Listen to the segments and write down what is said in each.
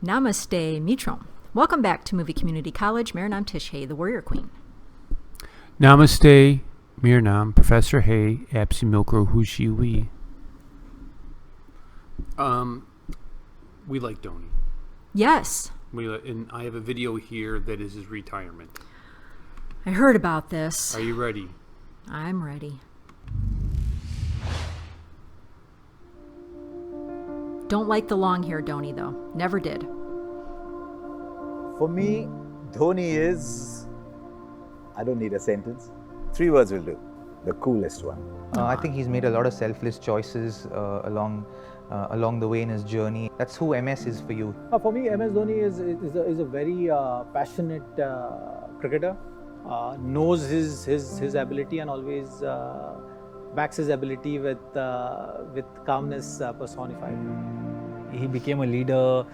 Namaste Mitram. Welcome back to Movie Community College. मेरा नाम Tish Hay, the Warrior Queen. Namaste, मेरा नाम Professor Hay, Apsi Milkro Hushi We. We like Dhoni. Yes. And I have a video here that is his retirement. I heard about this. Are you ready? I'm ready. Don't like the long hair Dhoni though. Never did. For me, Dhoni is, I don't need a sentence. 3 words will do. The coolest one. I think he's made a lot of selfless choices along the way in his journey. That's who MS is for you. For me, MS Dhoni is a very passionate cricketer. Knows his ability and always backs his ability with calmness personified. He became a leader,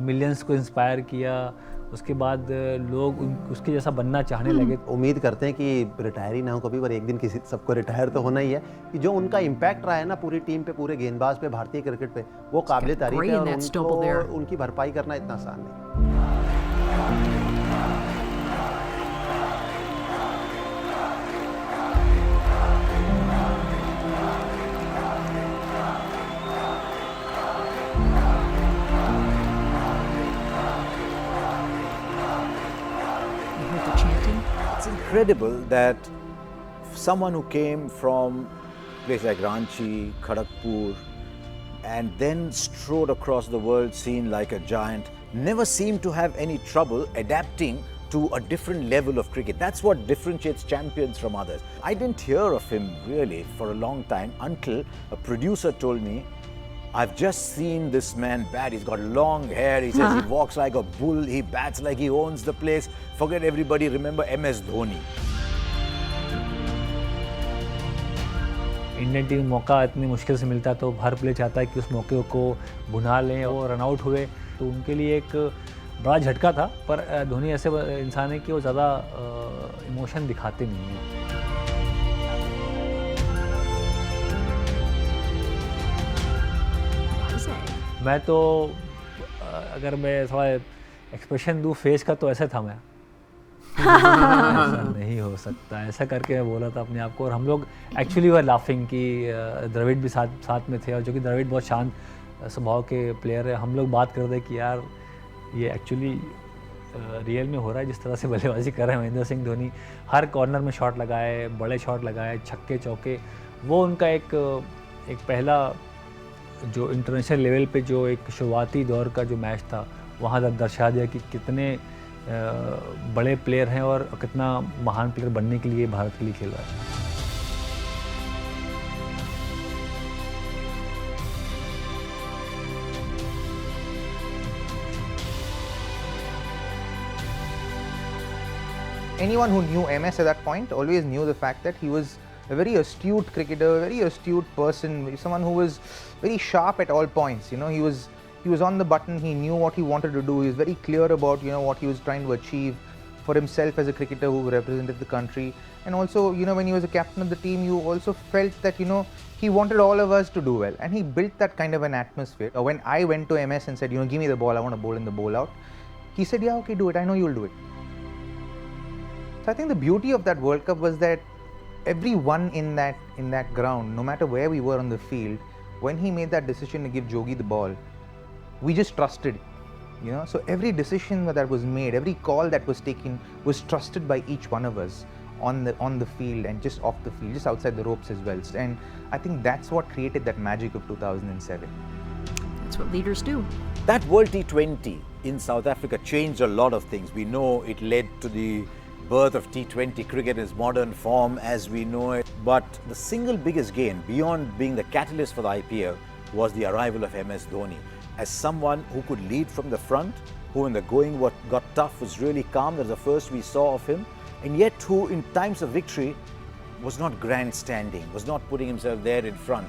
millions को inspire किया, उसके बाद लोग उसके जैसा बनना चाहने लगे. उम्मीद करते हैं कि रिटायर ही ना हो कभी, पर एक दिन किसी सबको रिटायर तो होना ही है. कि जो उनका इम्पैक्ट रहा है ना पूरी टीम पे, पूरे गेंदबाज पे, भारतीय क्रिकेट पे, वो काबिल तारीफ है और उनकी भरपाई करना इतना आसान नहीं. It's incredible that someone who came from places like Ranchi, Kharagpur, and then strode across the world scene like a giant, never seemed to have any trouble adapting to a different level of cricket. That's what differentiates champions from others. I didn't hear of him really for a long time until a producer told me, I've just seen this man bat. He's got long hair. He says he walks like a bull. He bats like he owns the place. Forget everybody. Remember MS Dhoni. Indian team मौका इतनी मुश्किल से मिलता है तो हर player चाहता है कि उस मौके को भुना लें. और रन आउट हुए तो उनके लिए एक बड़ा झटका था. पर धोनी ऐसे इंसान है कि वो ज़्यादा इमोशन दिखाते नहीं हैं. मैं तो अगर मैं थोड़ा एक्सप्रेशन दूँ फेस का तो ऐसा था मैं. ऐसा नहीं हो सकता, ऐसा करके मैं बोला था अपने आप को. और हम लोग एक्चुअली वर लाफिंग कि द्रविड़ भी साथ में थे, और जो कि द्रविड़ बहुत शांत स्वभाव के प्लेयर है. हम लोग बात कर रहे कि यार ये एक्चुअली रियल में हो रहा है जिस तरह से बल्लेबाजी कर रहे हैं महेंद्र सिंह धोनी. हर कॉर्नर में शॉट लगाए, बड़े शॉट लगाए, छक्के चौके. वो उनका एक पहला जो इंटरनेशनल लेवल पे जो एक शुरुआती दौर का जो मैच था, वहाँ तक दर्शा दिया कि कितने बड़े प्लेयर हैं और कितना महान प्लेयर बनने के लिए भारत के लिए खेल रहा है. Anyone who knew MS at that point always knew the fact that he was a very astute cricketer, a very astute person, someone who was very sharp at all points. You know, he was on the button. He knew what he wanted to do. He was very clear about what he was trying to achieve for himself as a cricketer who represented the country. And also, when he was a captain of the team, you also felt that he wanted all of us to do well, and he built that kind of an atmosphere. When I went to MS and said, give me the ball, I want to bowl in the bowl out, he said, yeah, okay, do it. I know you'll do it. So I think the beauty of that World Cup was that everyone in that ground, no matter where we were on the field, when he made that decision to give Jogi the ball, we just trusted. So every decision that was made, every call that was taken was trusted by each one of us on the field and just off the field, just outside the ropes as well. And I think that's what created that magic of 2007. That's what leaders do. That World T20 in South Africa changed a lot of things. We know it led to the birth of T20 cricket in its modern form as we know it. But the single biggest gain, beyond being the catalyst for the IPL, was the arrival of MS Dhoni. As someone who could lead from the front, who when the going got tough was really calm. That was the first we saw of him. And yet who in times of victory was not grandstanding, was not putting himself there in front.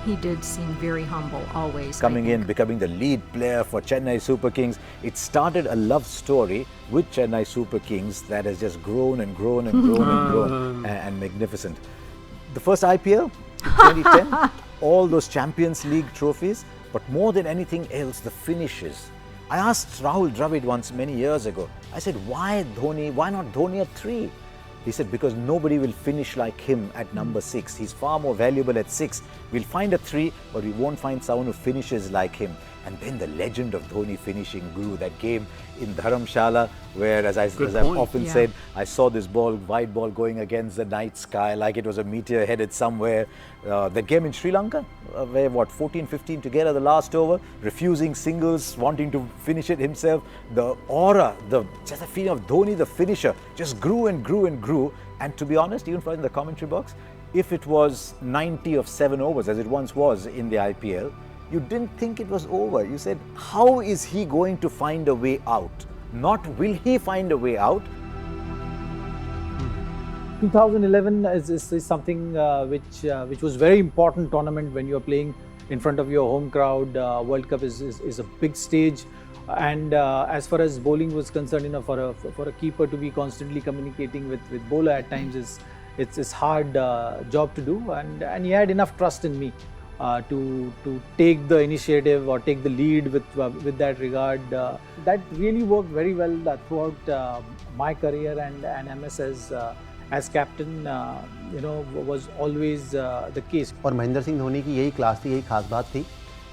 He did seem very humble, always. Coming in, becoming the lead player for Chennai Super Kings. It started a love story with Chennai Super Kings that has just grown and grown and grown and grown and magnificent. The first IPL, 2010, all those Champions League trophies, but more than anything else, the finishes. I asked Rahul Dravid once many years ago, I said, why Dhoni, why not Dhoni at 3? He said, because nobody will finish like him at number 6. He's far more valuable at 6. We'll find a 3, but we won't find someone who finishes like him. And then the legend of Dhoni finishing grew. That game in Dharamshala, where, as I've often said, I saw this ball, white ball, going against the night sky like it was a meteor headed somewhere. That game in Sri Lanka, where 14, 15 together, the last over, refusing singles, wanting to finish it himself. The aura, just the feeling of Dhoni, the finisher, just grew and grew and grew. And to be honest, even in the commentary box, if it was 90 of 7 overs, as it once was in the IPL, you didn't think it was over. You said, how is he going to find a way out? Not will he find a way out? 2011 is something which was very important tournament when you are playing in front of your home crowd. World Cup is a big stage, and as far as bowling was concerned, for a keeper to be constantly communicating with bowler at times it's hard job to do, and he had enough trust in me to take the initiative or take the lead with that regard. That really worked very well throughout my career, and MS as captain was always the case. और महेंद्र सिंह धोनी की यही class थी, यही खास बात थी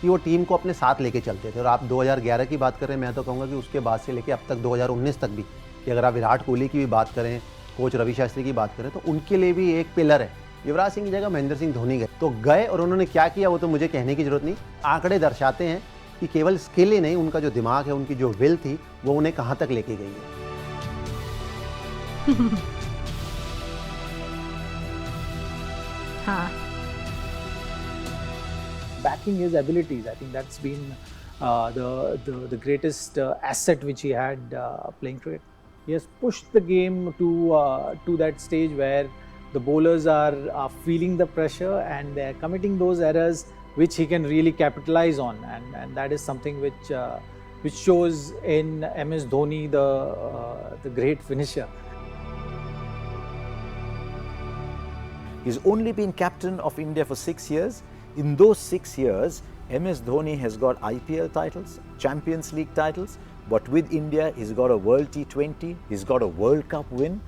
कि वो टीम को अपने साथ लेके चलते थे। और आप 2011 की बात करें, मैं तो कहूँगा कि उसके बाद से लेके अब तक 2019 तक भी, कि अगर आप विराट कोहली की भी बात करें, कोच रवि शास्त्री की बात करें, तो उनके लिए भी एक पिलर है। युवराज सिंह की जगह महेंद्र सिंह धोनी गए, तो गए और उन्होंने क्या किया वो तो मुझे कहने की जरूरत नहीं। आंकड़े दर्शाते हैं कि केवल स्किल ही नहीं, उनका जो दिमाग है, उनकी जो विल थी, वो उन्हें कहाँ तक लेके गई है। Backing his abilities, I think that's been the greatest asset which he had playing cricket. He has pushed the game to that stage where the bowlers are feeling the pressure and they're committing those errors which he can really capitalize on, and that is something which shows in MS Dhoni, the great finisher. He's only been captain of India for 6 years. In those 6 years, MS Dhoni has got IPL titles, Champions League titles, but with India, he's got a World T20, he's got a World Cup win,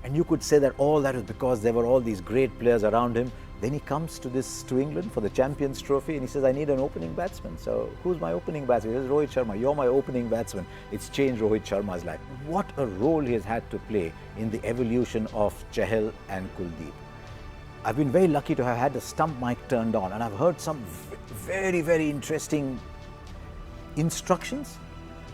and you could say that all that is because there were all these great players around him. Then he comes to England for the Champions Trophy and he says, I need an opening batsman. So who's my opening batsman? He says, Rohit Sharma, you're my opening batsman. It's changed Rohit Sharma's life. What a role he has had to play in the evolution of Chahal and Kuldeep. I've been very lucky to have had the stump mic turned on, and I've heard some very, very interesting instructions.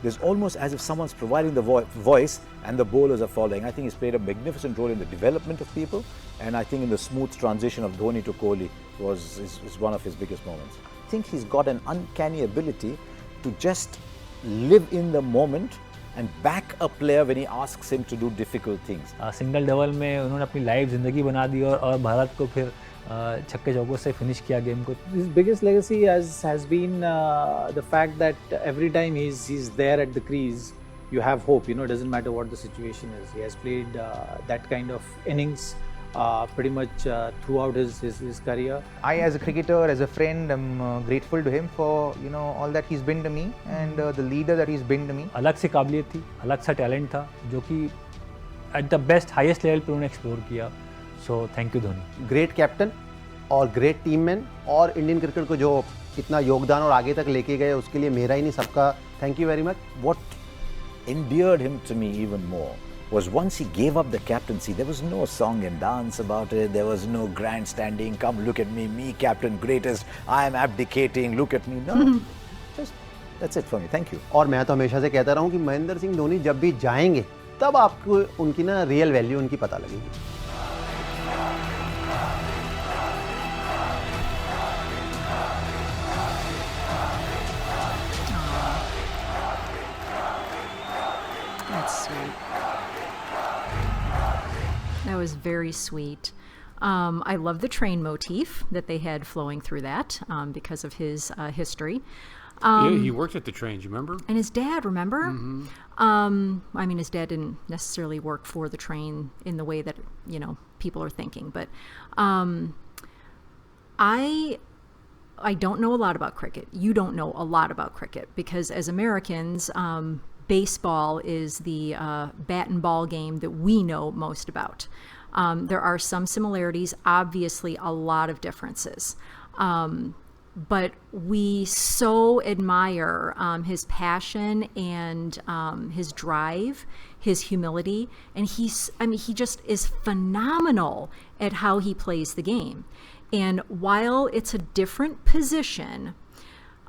There's almost as if someone's providing the voice and the bowlers are following. I think he's played a magnificent role in the development of people, and I think in the smooth transition of Dhoni to Kohli is one of his biggest moments. I think he's got an uncanny ability to just live in the moment and back a player when he asks him to do difficult things. Single double में उन्होंने अपनी life ज़िंदगी बना दी और भारत को फिर छक्के चौकों से फिनिश किया गेम को. His biggest legacy has been the fact that every time he's there at the crease, you have hope. It doesn't matter what the situation is. He has played that kind of innings pretty much throughout his career. I, as a cricketer, as a friend, am grateful to him for all that he's been to me and the leader that he's been to me. अलग सी काबिलियत थी, अलग सा talent था जो कि at the best highest level पे उन्होंने एक्सप्लोर किया. So thank you Dhoni. Great captain और ग्रेट टीम मैन और इंडियन क्रिकेट को जो इतना योगदान और आगे तक लेके गए, उसके लिए मेरा ही नहीं सबका thank you very much. What endeared him to me even more was once he gave up the captaincy, there was no song and dance about it, there was no grandstanding, come look at me captain, greatest, I am abdicating, look at me. No, just that's it for me, thank you. और मैं तो हमेशा से कहता रहा हूँ कि महेंद्र सिंह धोनी जब भी जाएंगे तब आपको उनकी ना रियल वैल्यू उनकी पता लगेगी. That's sweet. That was very sweet. I love the train motif that they had flowing through that because of his history. Yeah, he worked at the trains, you remember? And his dad, remember? Mm-hmm. I mean, his dad didn't necessarily work for the train in the way that, people are thinking. But I I don't know a lot about cricket. You don't know a lot about cricket because as Americans, baseball is the bat and ball game that we know most about. There are some similarities, obviously a lot of differences. But we so admire his passion and his drive, his humility, and he just is phenomenal at how he plays the game. And while it's a different position,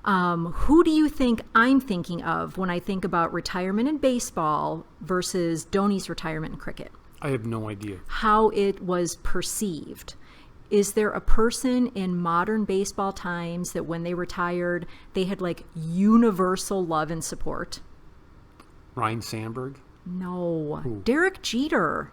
who do you think I'm thinking of when I think about retirement in baseball versus Dhoni's retirement in cricket? I have no idea. How it was perceived. Is there a person in modern baseball times that when they retired, they had like universal love and support? Ryan Sandberg? No. Who? Derek Jeter.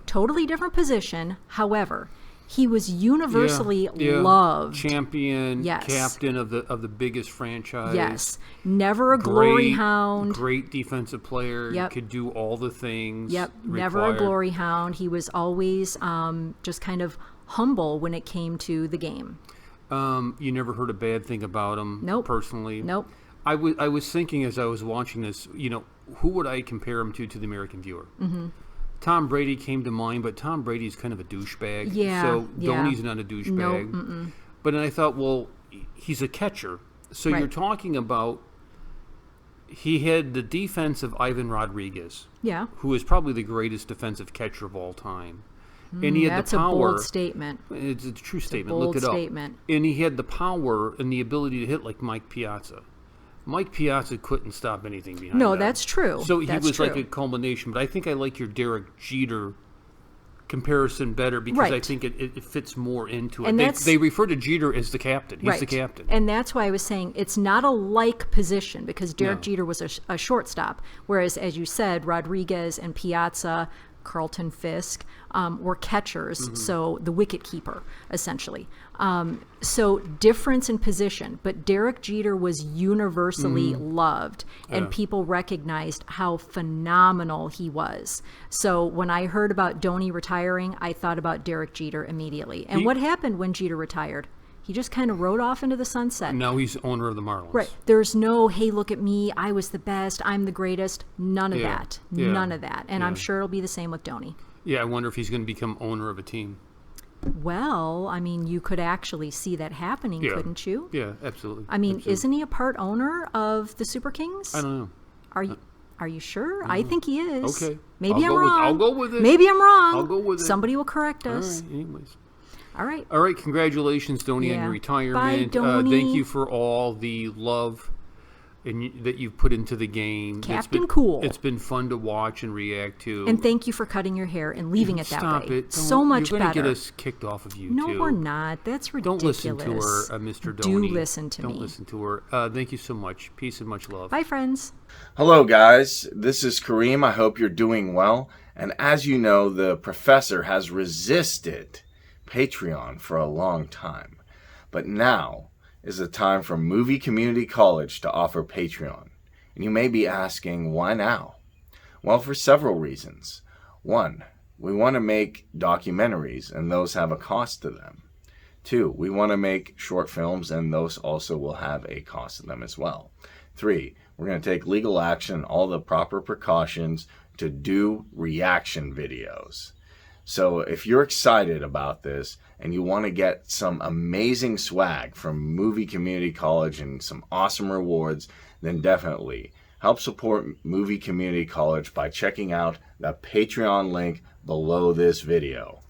Totally different position. However, he was universally loved. Champion, Yes. captain of the biggest franchise. Yes. Never a glory hound. Great defensive player. Yep. Could do all the things. Yep. Never a glory hound. He was always just kind of humble when it came to the game. You never heard a bad thing about him. Nope. Personally. Nope. I was thinking as I was watching this, who would I compare him to the American viewer? Mm-hmm. Tom Brady came to mind, but Tom Brady's kind of a douchebag. Yeah, So yeah. Dhoni's not a douchebag. Nope, But then I thought, well, he's a catcher. So Right. you're talking about he had the defense of Ivan Rodriguez, Yeah. who is probably the greatest defensive catcher of all time. And he had That's the a power. bold statement. It's a true statement. bold Look it up. statement. And he had the power and the ability to hit like Mike Piazza. Mike Piazza couldn't stop anything behind No, that. that's true. So he That's was like true. a culmination. But I think I like your Derek Jeter comparison better because I Right. think it fits more into it. And They, that's- they refer to Jeter as the captain. He's Right. the captain. And that's why I was saying it's not a like position because Derek No. Jeter was a shortstop. Whereas, as you said, Rodriguez and Piazza, Carlton Fisk were catchers, Mm-hmm. so the wicket keeper, essentially. So difference in position, but Derek Jeter was universally loved, and Yeah. people recognized how phenomenal he was. So when I heard about Dhoni retiring, I thought about Derek Jeter immediately. And what happened when Jeter retired? He just kind of rode off into the sunset. Now he's owner of the Marlins. Right. There's no, hey, look at me. I was the best. I'm the greatest. None of Yeah. that. Yeah. None of that. And I'm Yeah. sure it'll be the same with Dhoni. Yeah, I wonder if he's going to become owner of a team. Well, I mean, you could actually see that happening, Yeah. couldn't you? Yeah, absolutely. I mean, Absolutely. isn't he a part owner of the Super Kings? I don't know. Are you sure? I think he is. Okay. Maybe I'll I'm wrong. I'll go with it. Maybe I'm wrong. I'll go with it. Somebody will correct All us. right, anyways. All right. All right, congratulations, Dhoni, on Yeah. your retirement. Bye, Dhoni. Thank you for all the love that you've put into the game. Captain Cool. It's been fun to watch and react to. And thank you for cutting your hair and leaving it that Stop way. it. So much You're better. going to get us kicked off of YouTube. No, we're not. That's Don't ridiculous. listen to her, Mr. Dhoni. Do listen to Don't me. listen to her. Thank you so much. Peace and much love. Bye, friends. Hello, guys. This is Kareem. I hope you're doing well. And as you know, the professor has resisted Patreon for a long time. But now is the time for Movie Community College to offer Patreon. And you may be asking, why now? Well, for several reasons. One, we want to make documentaries, and those have a cost to them. Two, we want to make short films, and those also will have a cost to them as well. Three, we're going to take legal action, all the proper precautions to do reaction videos. So if you're excited about this and you want to get some amazing swag from Movie Community College and some awesome rewards, then definitely help support Movie Community College by checking out the Patreon link below this video.